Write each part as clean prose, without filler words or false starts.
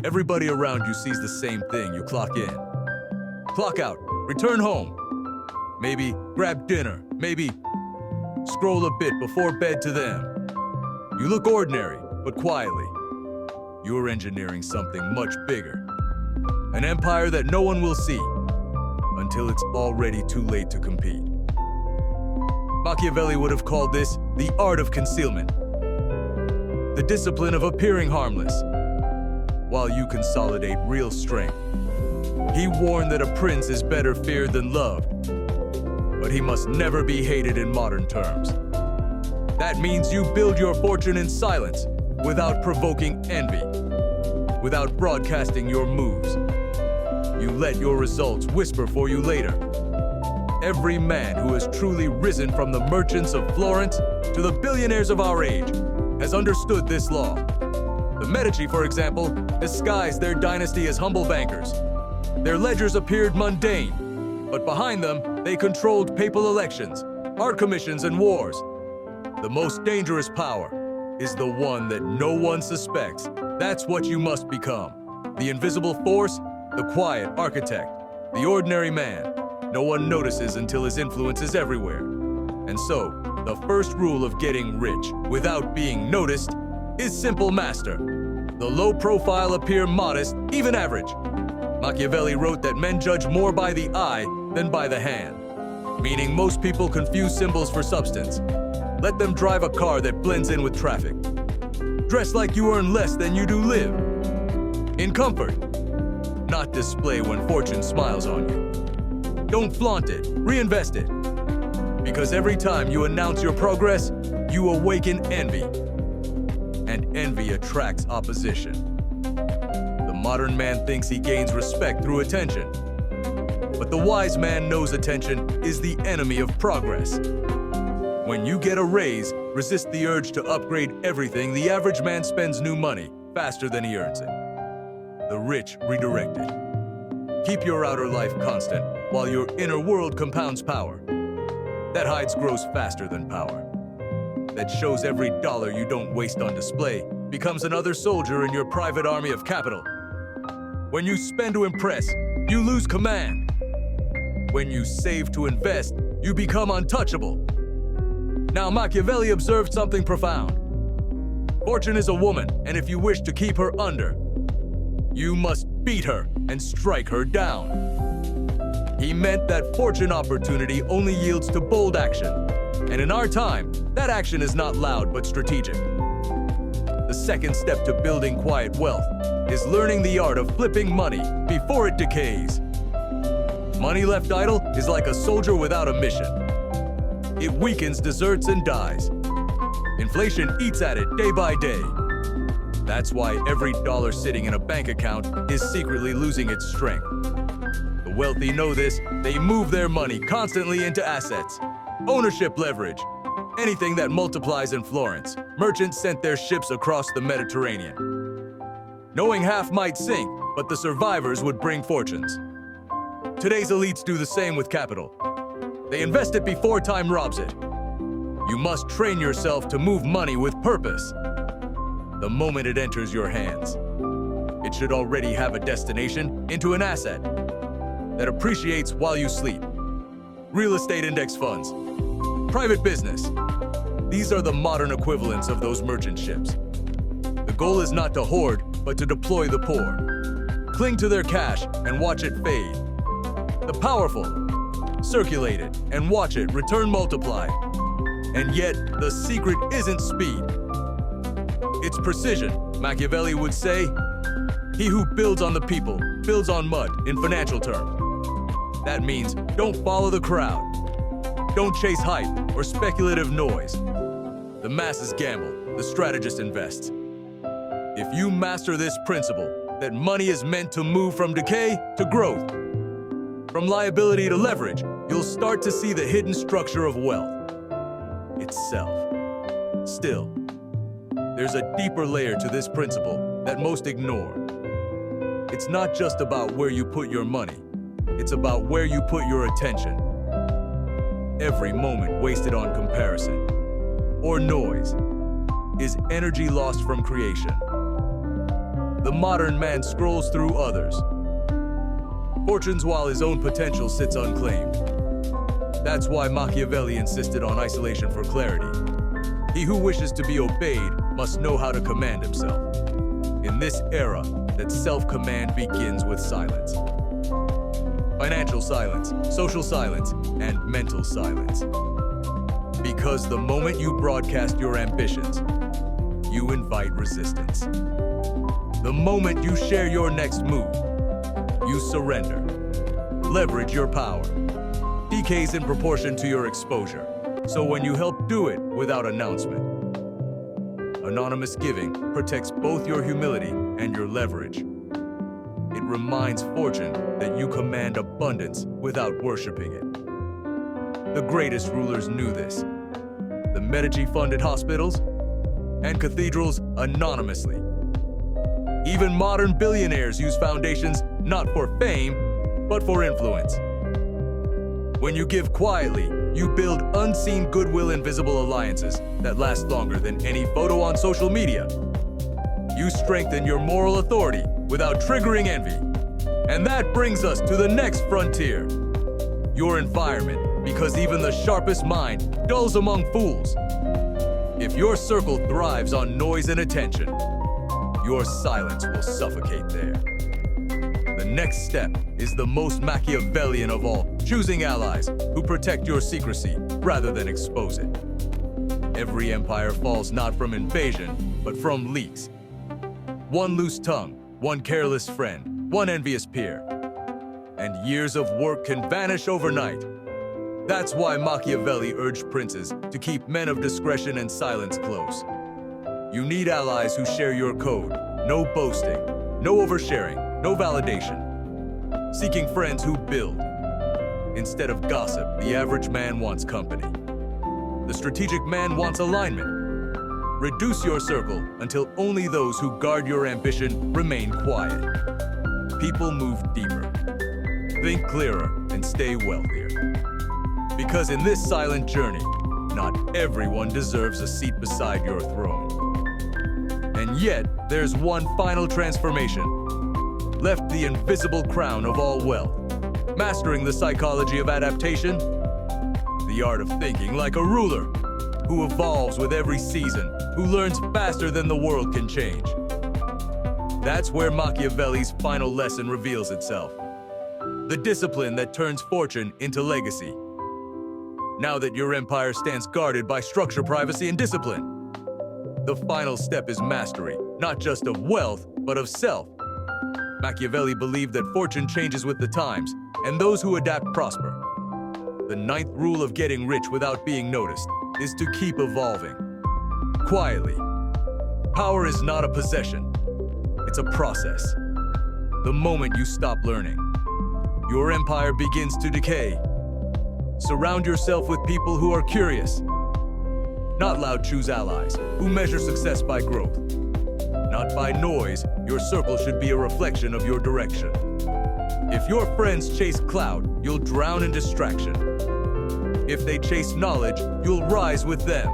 Everybody around you sees the same thing. You clock in, clock out, return home. Maybe grab dinner, maybe scroll a bit before bed to them. You look ordinary, but quietly, you're engineering something much bigger. An empire that no one will see until it's already too late to compete. Machiavelli would have called this the art of concealment, the discipline of appearing harmless, while you consolidate real strength. He warned that a prince is better feared than loved, but he must never be hated in modern terms. That means you build your fortune in silence, without provoking envy, without broadcasting your moves. You let your results whisper for you later. Every man who has truly risen from the merchants of Florence to the billionaires of our age has understood this law. The Medici, for example, disguised their dynasty as humble bankers. Their ledgers appeared mundane, but behind them, they controlled papal elections, art commissions, and wars. The most dangerous power is the one that no one suspects. That's what you must become. The invisible force, the quiet architect, the ordinary man. No one notices until his influence is everywhere. And so, the first rule of getting rich without being noticed is simple master. The low profile appear modest, even average. Machiavelli wrote that men judge more by the eye than by the hand, meaning most people confuse symbols for substance. Let them drive a car that blends in with traffic. Dress like you earn less than you do live. In comfort, not display when fortune smiles on you. Don't flaunt it, reinvest it. Because every time you announce your progress, you awaken envy. And envy attracts opposition. The modern man thinks he gains respect through attention. But the wise man knows attention is the enemy of progress. When you get a raise, resist the urge to upgrade everything. The average man spends new money faster than he earns it. The rich redirect it. Keep your outer life constant while your inner world compounds power. That hides grows faster than power. That shows every dollar you don't waste on display becomes another soldier in your private army of capital. When you spend to impress, you lose command. When you save to invest, you become untouchable. Now Machiavelli observed something profound. Fortune is a woman, and if you wish to keep her under, you must beat her and strike her down. He meant that fortune opportunity only yields to bold action. And in our time, that action is not loud but strategic. The second step to building quiet wealth is learning the art of flipping money before it decays. Money left idle is like a soldier without a mission. It weakens, deserts, and dies. Inflation eats at it day by day. That's why every dollar sitting in a bank account is secretly losing its strength. The wealthy know this. They move their money constantly into assets, ownership leverage, anything that multiplies in Florence. Merchants sent their ships across the Mediterranean, knowing half might sink, but the survivors would bring fortunes. Today's elites do the same with capital. They invest it before time robs it. You must train yourself to move money with purpose. The moment it enters your hands, it should already have a destination into an asset that appreciates while you sleep. Real estate index funds, private business. These are the modern equivalents of those merchant ships. The goal is not to hoard, but to deploy the poor. Cling to their cash and watch it fade. The powerful, circulate it and watch it return multiplied. And yet, the secret isn't speed. It's precision. Machiavelli would say, he who builds on the people builds on mud in financial terms. That means don't follow the crowd. Don't chase hype or speculative noise. The masses gamble, the strategist invests. If you master this principle, that money is meant to move from decay to growth, from liability to leverage, you'll start to see the hidden structure of wealth itself. Still, there's a deeper layer to this principle that most ignore. It's not just about where you put your money. It's about where you put your attention. Every moment wasted on comparison or noise is energy lost from creation. the modern man scrolls through others' fortunes while his own potential sits unclaimed. That's why Machiavelli insisted on isolation for clarity. He who wishes to be obeyed must know how to command himself. In this era, that self-command begins with silence. Financial silence, social silence, and mental silence. Because the moment you broadcast your ambitions, you invite resistance. The moment you share your next move, you surrender. Leverage your power. Decays in proportion to your exposure. So when you help do it without announcement, anonymous giving protects both your humility and your leverage. It reminds fortune that you command abundance without worshiping it. The greatest rulers knew this. The Medici funded hospitals and cathedrals anonymously. Even modern billionaires use foundations not for fame, but for influence. When you give quietly, you build unseen goodwill and visible alliances that last longer than any photo on social media. You strengthen your moral authority without triggering envy. And that brings us to the next frontier, your environment, because even the sharpest mind dulls among fools. If your circle thrives on noise and attention, your silence will suffocate there. The next step is the most Machiavellian of all, choosing allies who protect your secrecy rather than expose it. Every empire falls not from invasion, but from leaks. One loose tongue, one careless friend, one envious peer, and years of work can vanish overnight. That's why Machiavelli urged princes to keep men of discretion and silence close. You need allies who share your code. No boasting, no oversharing, no validation. Seeking friends who build. Instead of gossip, the average man wants company. The strategic man wants alignment. Reduce your circle until only those who guard your ambition remain quiet. People move deeper. Think clearer and stay wealthier. Because in this silent journey, not everyone deserves a seat beside your throne. And yet, there's one final transformation. Left the invisible crown of all wealth. Mastering the psychology of adaptation. The art of thinking like a ruler. Who evolves with every season. Who learns faster than the world can change. That's where Machiavelli's final lesson reveals itself. The discipline that turns fortune into legacy. Now that your empire stands guarded by structure, privacy, and discipline, the final step is mastery, not just of wealth, but of self. Machiavelli believed that fortune changes with the times, and those who adapt prosper. The ninth rule of getting rich without being noticed is to keep evolving. Quietly. Power is not a possession. It's a process. The moment you stop learning, your empire begins to decay. Surround yourself with people who are curious. Not loud, choose allies who measure success by growth. Not by noise, your circle should be a reflection of your direction. If your friends chase clout, you'll drown in distraction. If they chase knowledge, you'll rise with them.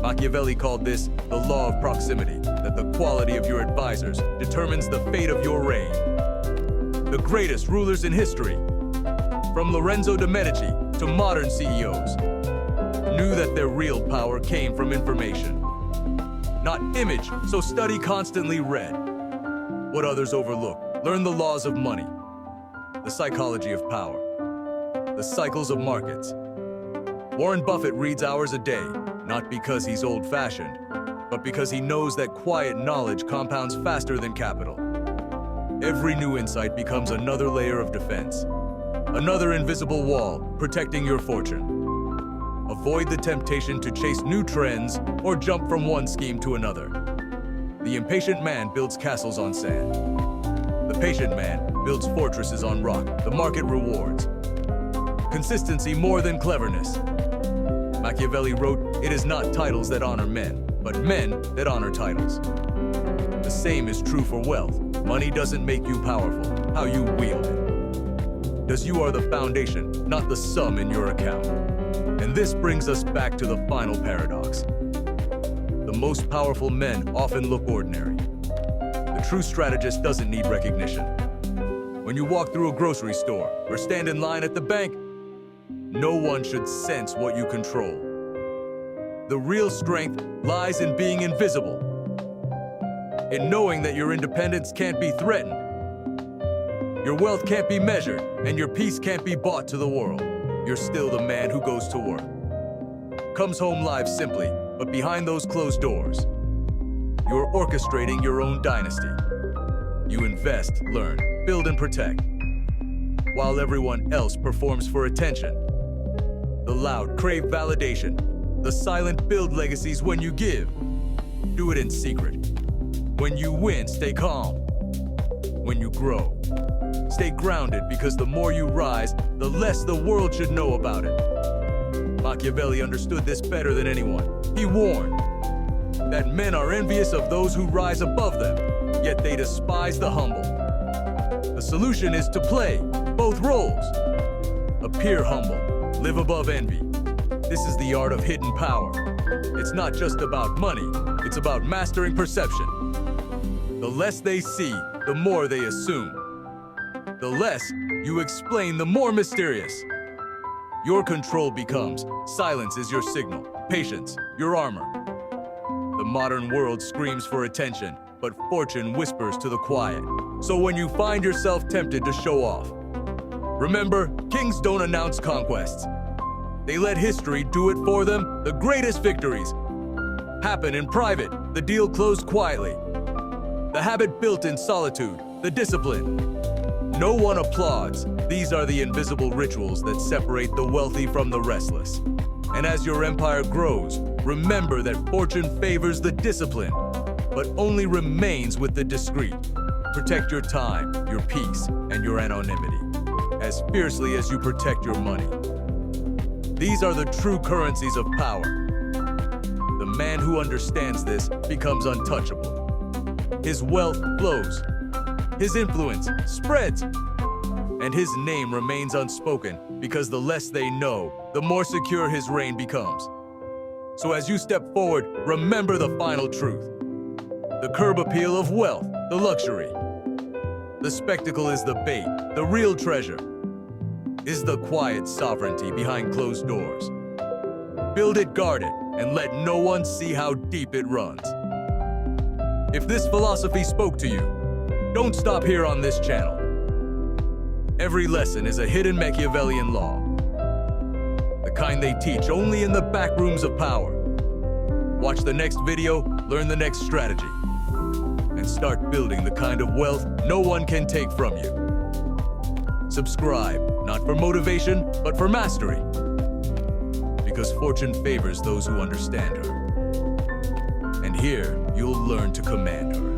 Machiavelli called this the law of proximity, that the quality of your advisors determines the fate of your reign. The greatest rulers in history, from Lorenzo de Medici to modern CEOs, knew that their real power came from information, not image, so study constantly read what others overlook. Learn the laws of money, the psychology of power, the cycles of markets. Warren Buffett reads hours a day, not because he's old-fashioned, but because he knows that quiet knowledge compounds faster than capital. Every new insight becomes another layer of defense, another invisible wall protecting your fortune. Avoid the temptation to chase new trends or jump from one scheme to another. The impatient man builds castles on sand. The patient man builds fortresses on rock. The market rewards consistency more than cleverness. Machiavelli wrote, "It is not titles that honor men, but men that honor titles." The same is true for wealth. Money doesn't make you powerful, how you wield it. Because you are the foundation, not the sum in your account. And this brings us back to the final paradox. The most powerful men often look ordinary. The true strategist doesn't need recognition. When you walk through a grocery store or stand in line at the bank, no one should sense what you control. The real strength lies in being invisible, in knowing that your independence can't be threatened, your wealth can't be measured, and your peace can't be bought to the world. You're still the man who goes to work, comes home live simply, but behind those closed doors, you're orchestrating your own dynasty. You invest, learn, build, and protect, while everyone else performs for attention. The loud crave validation. The silent build legacies when you give. Do it in secret. When you win, stay calm. When you grow, stay grounded, because the more you rise, the less the world should know about it. Machiavelli understood this better than anyone. He warned that men are envious of those who rise above them, yet they despise the humble. The solution is to play both roles. Appear humble, live above envy. This is the art of hidden power. It's not just about money, it's about mastering perception. The less they see, the more they assume. The less you explain, the more mysterious. Your control becomes silence is your signal, patience, your armor. The modern world screams for attention, but fortune whispers to the quiet. So when you find yourself tempted to show off, remember, kings don't announce conquests. They let history do it for them. The greatest victories happen in private, the deal closed quietly. The habit built in solitude, the discipline. No one applauds. These are the invisible rituals that separate the wealthy from the restless. And as your empire grows, remember that fortune favors the discipline, but only remains with the discreet. Protect your time, your peace, and your anonymity, as fiercely as you protect your money. These are the true currencies of power. The man who understands this becomes untouchable. His wealth flows, his influence spreads, and his name remains unspoken, because the less they know, the more secure his reign becomes. So as you step forward, remember the final truth. The curb appeal of wealth, the luxury. The spectacle is the bait, the real treasure is the quiet sovereignty behind closed doors. Build it, guard it, and let no one see how deep it runs. If this philosophy spoke to you, don't stop here on this channel. Every lesson is a hidden Machiavellian law, the kind they teach only in the back rooms of power. Watch the next video, learn the next strategy, and start building the kind of wealth no one can take from you. Subscribe, not for motivation, but for mastery. Because fortune favors those who understand her. And here, you'll learn to command her.